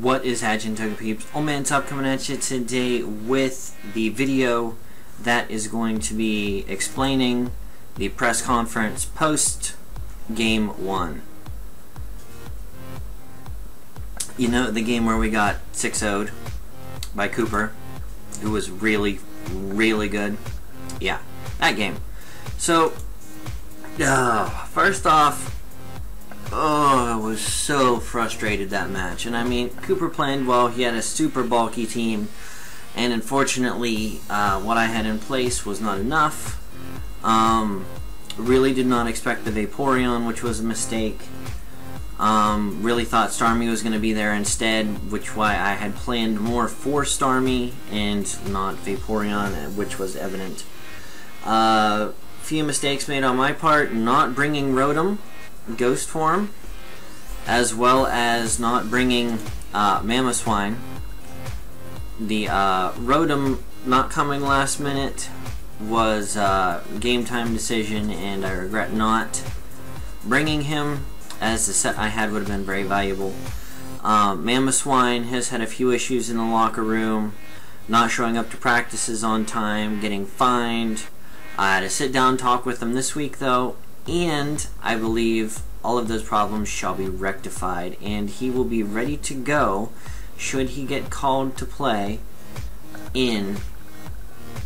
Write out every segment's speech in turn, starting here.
What is hatching, Toga peeps? Old Man Top coming at you today with the video that is going to be explaining the press conference post Game 1. You know, the game where we got 6-0'd by Cooper, who was really, really good? Yeah, that game. So, first off, I was so frustrated that match. And I mean, Cooper played well. He had a super bulky team. And unfortunately, what I had in place was not enough. Really did not expect the Vaporeon, which was a mistake. Really thought Starmie was going to be there instead, which why I had planned more for Starmie and not Vaporeon, which was evident. Few mistakes made on my part, not bringing Rotom Ghost form, as well as not bringing Mamoswine. The Rotom not coming last minute was a game time decision, and I regret not bringing him, as the set I had would have been very valuable. Mamoswine has had a few issues in the locker room, not showing up to practices on time, getting fined. I had a sit down talk with him this week though, and I believe all of those problems shall be rectified, and he will be ready to go should he get called to play in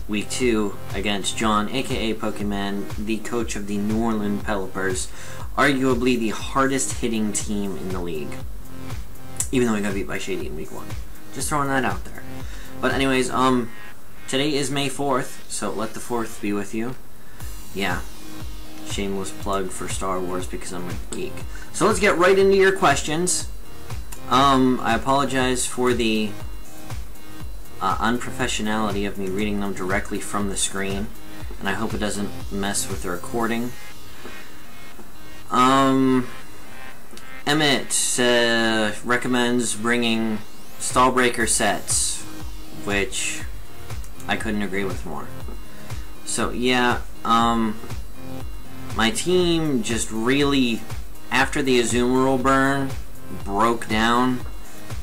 Week 2 against John, aka Pokemon, the coach of the New Orleans Pelipers, arguably the hardest hitting team in the league. Even though we got beat by Shady in Week 1. Just throwing that out there. But anyways, today is May 4th, so let the 4th be with you. Yeah. Shameless plug for Star Wars because I'm a geek. So let's get right into your questions. I apologize for the unprofessionality of me reading them directly from the screen, and I hope it doesn't mess with the recording. Emmett recommends bringing Stallbreaker sets, which I couldn't agree with more. So yeah, my team just really, after the Azumarill burn, broke down,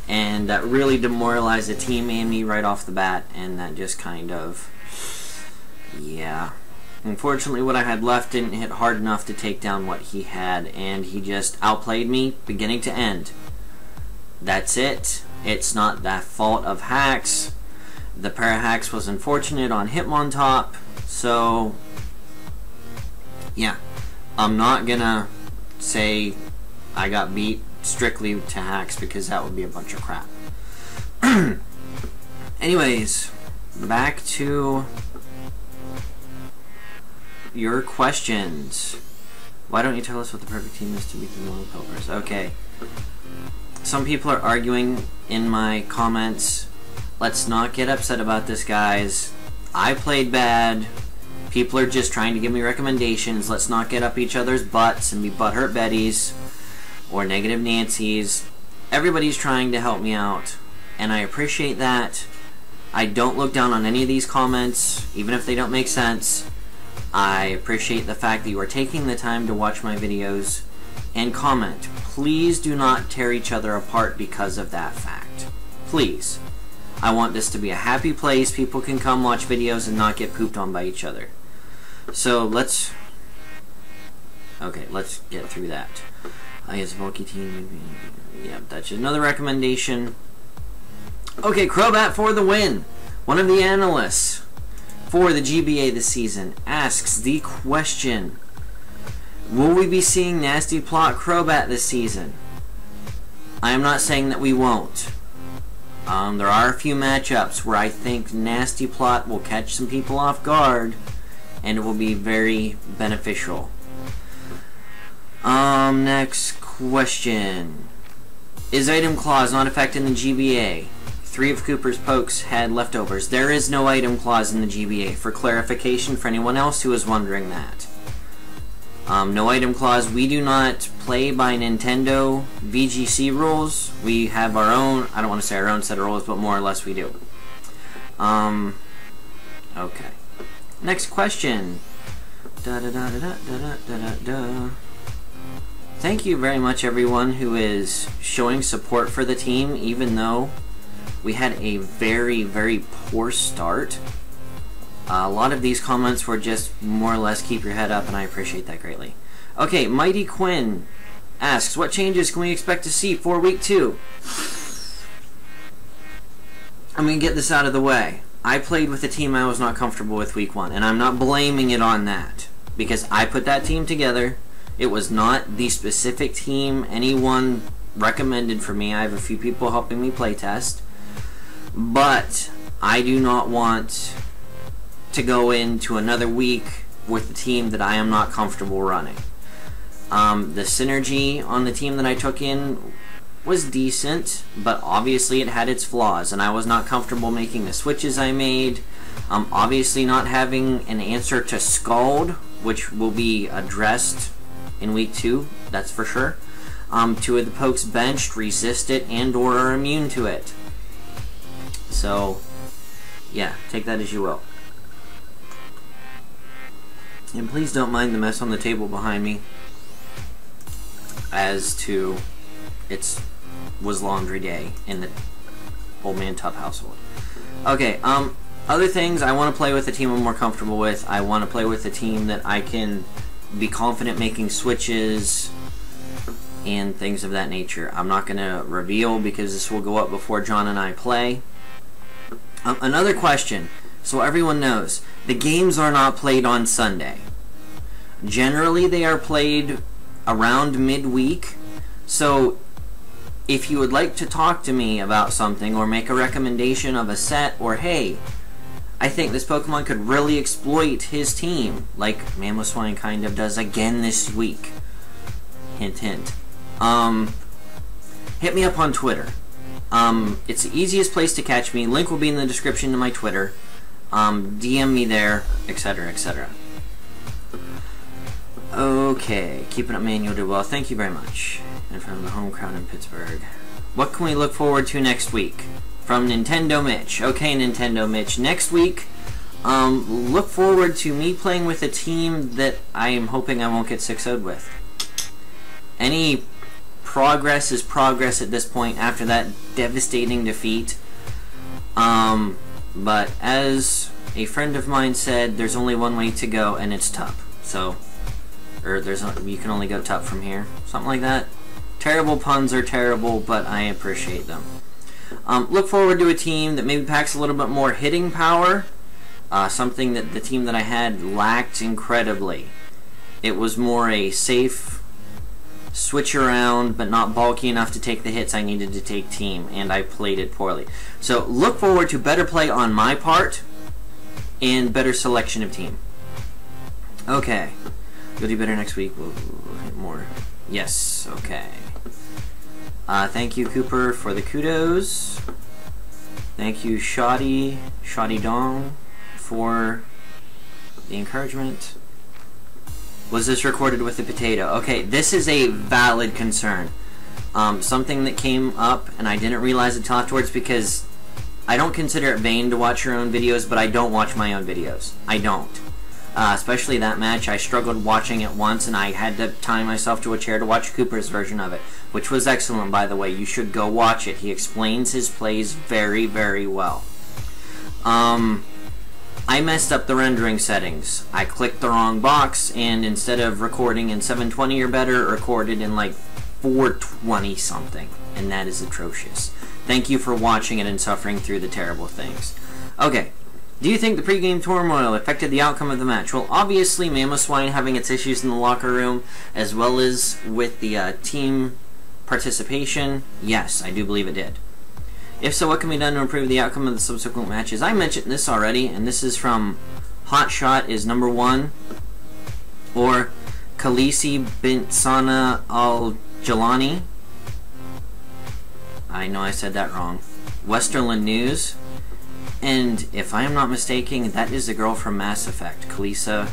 and that really demoralized the team and me right off the bat, and that just kind of, yeah. Unfortunately, what I had left didn't hit hard enough to take down what he had, and he just outplayed me beginning to end. That's it. It's not the fault of hacks. The Parahacks was unfortunate on Hitmontop, so yeah, I'm not gonna say I got beat strictly to hacks because that would be a bunch of crap. Anyways, back to your questions. Why don't you tell us what the perfect team is to beat the Northern Pelipers? Okay. Some people are arguing in my comments. Let's not get upset about this, guys. I played bad. People are just trying to give me recommendations. Let's not get up each other's butts and be butthurt Bettys or negative Nancys. Everybody's trying to help me out, and I appreciate that. I don't look down on any of these comments, even if they don't make sense. I appreciate the fact that you are taking the time to watch my videos and comment. Please do not tear each other apart because of that fact. Please. I want this to be a happy place. People can come watch videos and not get pooped on by each other. So let's get through that. I guess a bulky team. Yeah, that's another recommendation. Okay, Crobat for the win. One of the analysts for the GBA this season asks the question: will we be seeing Nasty Plot Crobat this season? I am not saying that we won't. There are a few matchups where I think Nasty Plot will catch some people off guard, and it will be very beneficial. Next question. Is Item Clause not affected in the GBA? 3 of Cooper's pokes had leftovers. There is no Item Clause in the GBA, for clarification for anyone else who is wondering that. No Item Clause. We do not play by Nintendo VGC rules. We have our own, I don't want to say our own set of rules, but more or less we do. Okay. Next question. thank you very much, everyone who is showing support for the team, even though we had a very, very poor start. A lot of these comments were just more or less keep your head up, and I appreciate that greatly. Okay, Mighty Quinn asks, what changes can we expect to see for Week 2? I'm going to get this out of the way. I played with a team I was not comfortable with Week 1, and I'm not blaming it on that, because I put that team together. It was not the specific team anyone recommended for me. I have a few people helping me playtest, but I do not want to go into another week with a team that I am not comfortable running. The synergy on the team that I took in was decent, but obviously it had its flaws, and I was not comfortable making the switches I made. Obviously not having an answer to Scald, which will be addressed in Week 2, that's for sure. 2 of the pokes benched, resist it, and or are immune to it. So, yeah, take that as you will. And please don't mind the mess on the table behind me, as to was laundry day in the Old Man Tub household. Okay, other things, I want to play with a team I'm more comfortable with. I want to play with a team that I can be confident making switches and things of that nature. I'm not going to reveal because this will go up before John and I play. Another question, so everyone knows, the games are not played on Sunday. Generally, they are played around midweek, so if you would like to talk to me about something or make a recommendation of a set, or hey, I think this Pokemon could really exploit his team, like Mamoswine kind of does again this week. Hint, hint. Hit me up on Twitter. It's the easiest place to catch me. Link will be in the description to my Twitter. DM me there, etc., etc. Okay, keeping up manual did well. Thank you very much. And from the home crowd in Pittsburgh. What can we look forward to next week? From Nintendo Mitch. Okay, Nintendo Mitch. Next week, look forward to me playing with a team that I am hoping I won't get 6-0'd with. Any progress is progress at this point after that devastating defeat. But as a friend of mine said, there's only one way to go, and it's Tup. So, you can only go Tup from here. Something like that. Terrible puns are terrible, but I appreciate them. Look forward to a team that maybe packs a little bit more hitting power. Something that the team that I had lacked incredibly. It was more a safe switch around, but not bulky enough to take the hits I needed to take team, and I played it poorly. So look forward to better play on my part and better selection of team. Okay. You'll do better next week. We'll hit more. Yes, okay. Thank you, Cooper, for the kudos. Thank you, Shoddy Dong, for the encouragement. Was this recorded with the potato? Okay, this is a valid concern. Something that came up, and I didn't realize until afterwards, because I don't consider it vain to watch your own videos, but I don't watch my own videos. I don't. Especially that match, I struggled watching it once, and I had to tie myself to a chair to watch Cooper's version of it, which was excellent, by the way. You should go watch it. He explains his plays very, very well. I messed up the rendering settings. I clicked the wrong box, and instead of recording in 720 or better, it recorded in like 420 something, and that is atrocious. Thank you for watching it and suffering through the terrible things. Okay. Do you think the pregame turmoil affected the outcome of the match? Well, obviously, Mamoswine having its issues in the locker room, as well as with the team participation, yes, I do believe it did. If so, what can be done to improve the outcome of the subsequent matches? I mentioned this already, and this is from Hotshot is number 1, or Khaleesi bint Sana al-Jalani. I know I said that wrong. Westerland News. And if I am not mistaken, that is the girl from Mass Effect, Khaleesi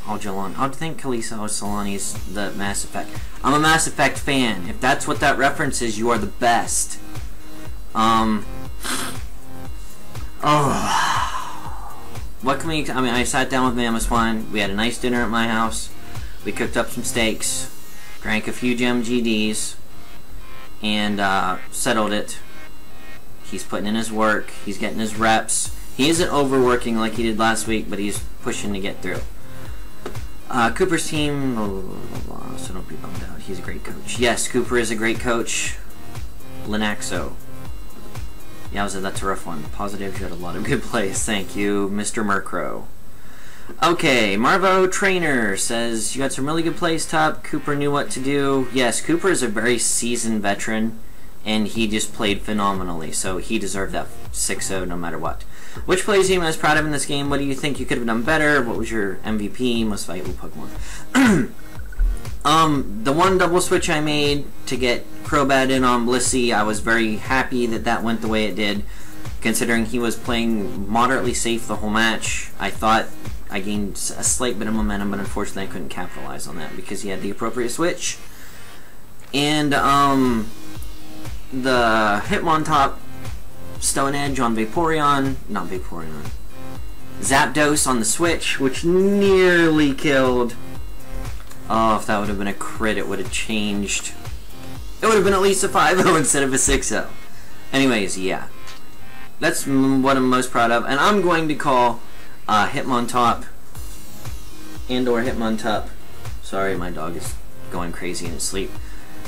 Al-Jalani. I would think Khaleesi Al-Jalani is the Mass Effect. I'm a Mass Effect fan. If that's what that reference is, you are the best. What can we... I mean, I sat down with Mamoswine. We had a nice dinner at my house. We cooked up some steaks, drank a few gem GDs, and settled it. He's putting in his work. He's getting his reps. He isn't overworking like he did last week, but he's pushing to get through. Cooper's team, so don't be bummed out. He's a great coach. Yes, Cooper is a great coach. Linaxo. Yowza, that's a rough one. Positive, you had a lot of good plays. Thank you, Mr. Murkrow. Okay, Marvo Trainer says, you got some really good plays, Top. Cooper knew what to do. Yes, Cooper is a very seasoned veteran, and he just played phenomenally, so he deserved that 6-0 no matter what. Which plays are you most proud of in this game? What do you think you could have done better? What was your MVP? Most valuable Pokemon? The one double switch I made to get Crobat in on Blissey, I was very happy that that went the way it did, considering he was playing moderately safe the whole match. I thought I gained a slight bit of momentum, but unfortunately I couldn't capitalize on that because he had the appropriate switch. And the Hitmontop Stone Edge on Vaporeon, not Vaporeon, Zapdos on the switch, which nearly killed. Oh, if that would have been a crit, it would have changed. It would have been at least a 5-0 instead of a 6-0. Anyways, yeah. That's what I'm most proud of. And I'm going to call Hitmontop and/or Hitmontop. Sorry, my dog is going crazy in his sleep.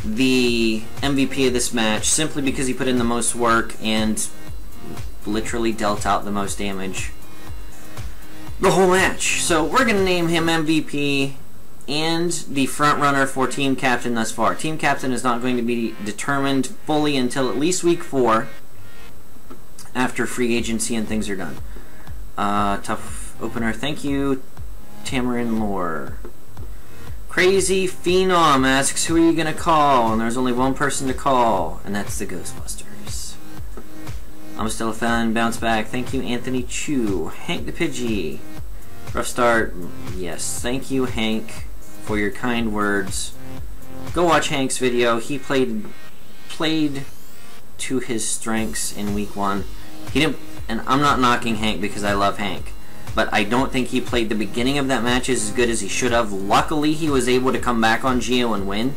The MVP of this match, simply because he put in the most work and literally dealt out the most damage the whole match. So we're going to name him MVP and the front runner for Team Captain thus far. Team Captain is not going to be determined fully until at least week 4 after free agency and things are done. Tough opener. Thank you, Tamarin Lore. Crazy Phenom asks, who are you going to call? And there's only one person to call, and that's the Ghostbusters. I'm still a fan. Bounce back. Thank you, Anthony Chu. Hank the Pidgey. Rough start. Yes. Thank you, Hank, for your kind words. Go watch Hank's video. He played to his strengths in week 1. He didn't, and I'm not knocking Hank because I love Hank, but I don't think he played the beginning of that match as good as he should have. Luckily, he was able to come back on Geo and win.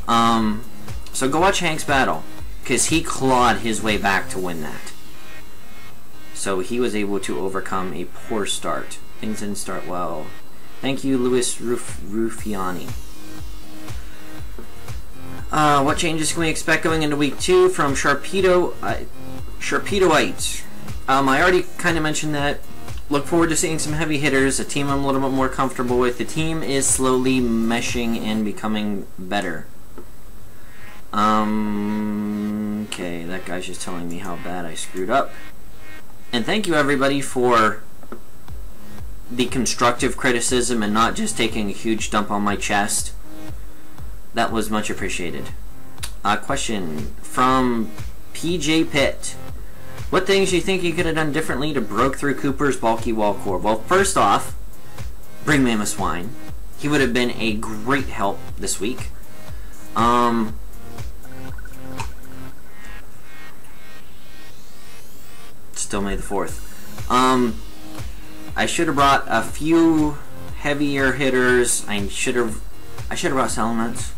So go watch Hank's battle, because he clawed his way back to win that. So he was able to overcome a poor start. Things didn't start well. Thank you, Louis Ruffiani. What changes can we expect going into week 2 from Sharpedoite? I already kind of mentioned that. Look forward to seeing some heavy hitters, a team I'm a little bit more comfortable with. The team is slowly meshing and becoming better. Okay, that guy's just telling me how bad I screwed up. And thank you everybody for the constructive criticism and not just taking a huge dump on my chest. That was much appreciated. Question from PJ Pitt. What things do you think you could have done differently to broke through Cooper's bulky wall core? Well, first off, bring Mamoswine. He would have been a great help this week. Still May the 4th. I should have brought a few heavier hitters. I should have brought Salamence.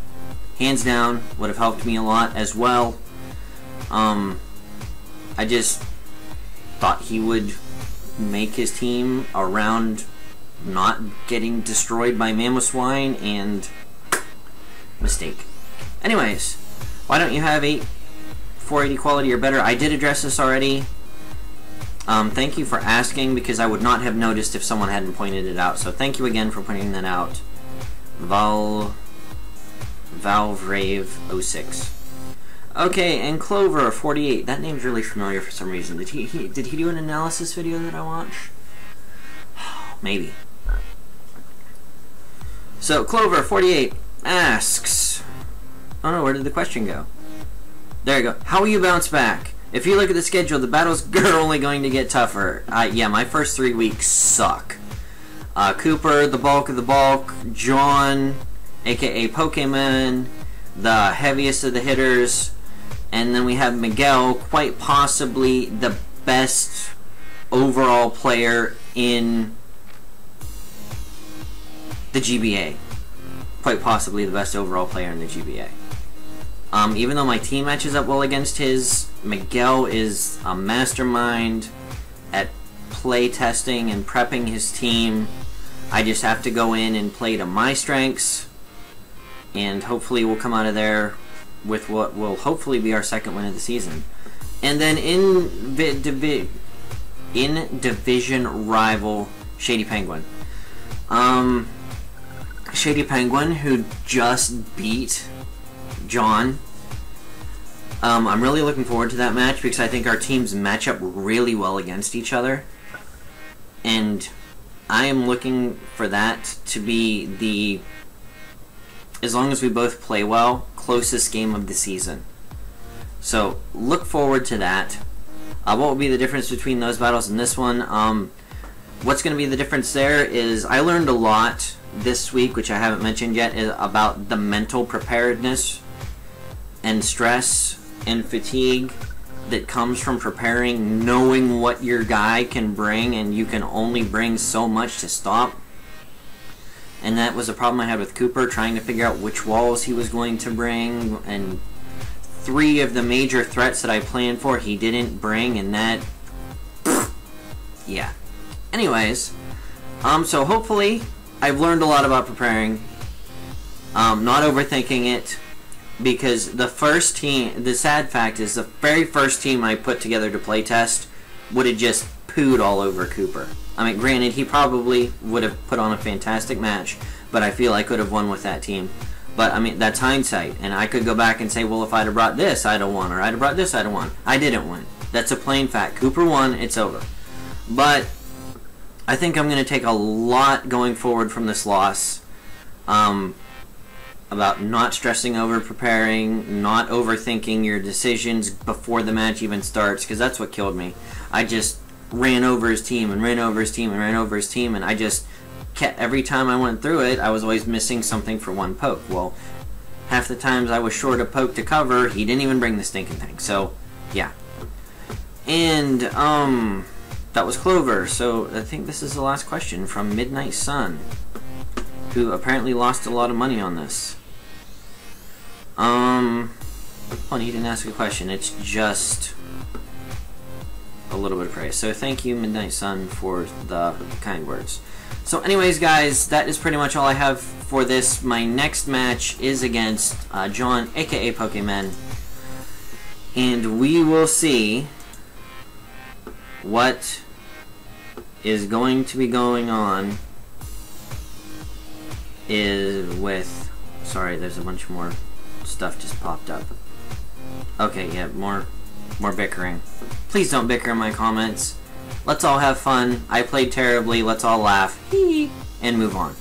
Hands down, would have helped me a lot as well. I just thought he would make his team around not getting destroyed by Mamoswine, and mistake. Anyways, why don't you have 480 quality or better? I did address this already. Thank you for asking, because I would not have noticed if someone hadn't pointed it out. So thank you again for pointing that out. Valvrave06. Okay, and Clover 48. That name's really familiar for some reason. Did he do an analysis video that I watched? Maybe. So Clover 48 asks, oh no, where did the question go? There you go. How will you bounce back? If you look at the schedule, the battles are only going to get tougher. Yeah, my first 3 weeks suck. Cooper, the bulk of the bulk, John, aka Pokemon, the heaviest of the hitters, and then we have Miguel, quite possibly the best overall player in the GBA. Quite possibly the best overall player in the GBA. Even though my team matches up well against his, Miguel is a mastermind at play testing and prepping his team. I just have to go in and play to my strengths, and hopefully we'll come out of there with what will hopefully be our second win of the season. And then in division rival, Shady Penguin. Shady Penguin, who just beat John. I'm really looking forward to that match because I think our teams match up really well against each other. And I am looking for that to be the, as long as we both play well, closest game of the season. So look forward to that. What will be the difference between those battles and this one? What's going to be the difference there is I learned a lot this week, which I haven't mentioned yet, is about the mental preparedness and stress and fatigue that comes from preparing, knowing what your guy can bring, and you can only bring so much to stop. And that was a problem I had with Cooper, trying to figure out which walls he was going to bring, and 3 of the major threats that I planned for he didn't bring, and that, yeah. Anyways, so hopefully I've learned a lot about preparing, not overthinking it, because the first team, the sad fact is the very first team I put together to play test would have just pooed all over Cooper. I mean, granted, he probably would have put on a fantastic match, but I feel I could have won with that team. But, I mean, that's hindsight, and I could go back and say, well, if I'd have brought this, I'd have won, or I'd have brought this, I'd have won. I didn't win. That's a plain fact. Cooper won, it's over. But I think I'm going to take a lot going forward from this loss, about not stressing over preparing, not overthinking your decisions before the match even starts, because that's what killed me. I just ran over his team and ran over his team and ran over his team, and I just kept, every time I went through it, I was always missing something for one poke. Well, half the times I was short a poke to cover, he didn't even bring the stinking thing. So, yeah. And, that was Clover. So, I think this is the last question from Midnight Sun, who apparently lost a lot of money on this. Well, he didn't ask a question. It's just a little bit of praise. So thank you, Midnight Sun, for the kind words. So anyways, guys, that is pretty much all I have for this. My next match is against John, aka Pokemon. And we will see what is going to be going on is with... Sorry, there's a bunch more stuff just popped up. Okay, yeah, more bickering. Please don't bicker in my comments. Let's all have fun. I played terribly. Let's all laugh. Hee, and move on.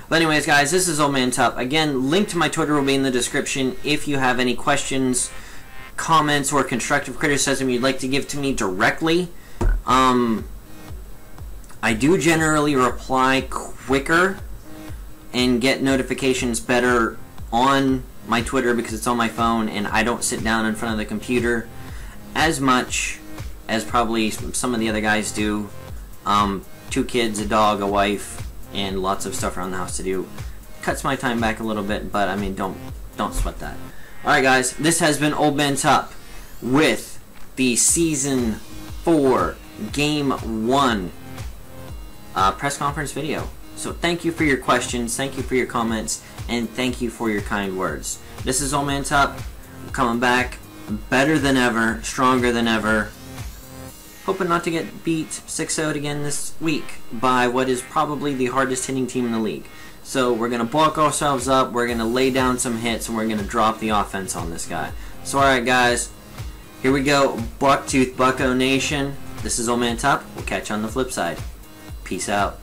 But anyways, guys, this is Old Man Tup. Again, link to my Twitter will be in the description. If you have any questions, comments, or constructive criticism you'd like to give to me directly, I do generally reply quicker and get notifications better on my Twitter because it's on my phone and I don't sit down in front of the computer as much as probably some of the other guys do. 2 kids, a dog, a wife, and lots of stuff around the house to do. Cuts my time back a little bit, but I mean, don't sweat that. Alright guys, this has been Old Man Tup with the Season 4 Game 1 press conference video. So thank you for your questions, thank you for your comments, and thank you for your kind words. This is Old Man Tup, coming back better than ever, stronger than ever. Hoping not to get beat 6-0 again this week by what is probably the hardest hitting team in the league. So we're going to bulk ourselves up, we're going to lay down some hits, and we're going to drop the offense on this guy. So alright guys, here we go, Bucktooth Bucko Nation. This is Old Man Tup, we'll catch you on the flip side. Peace out.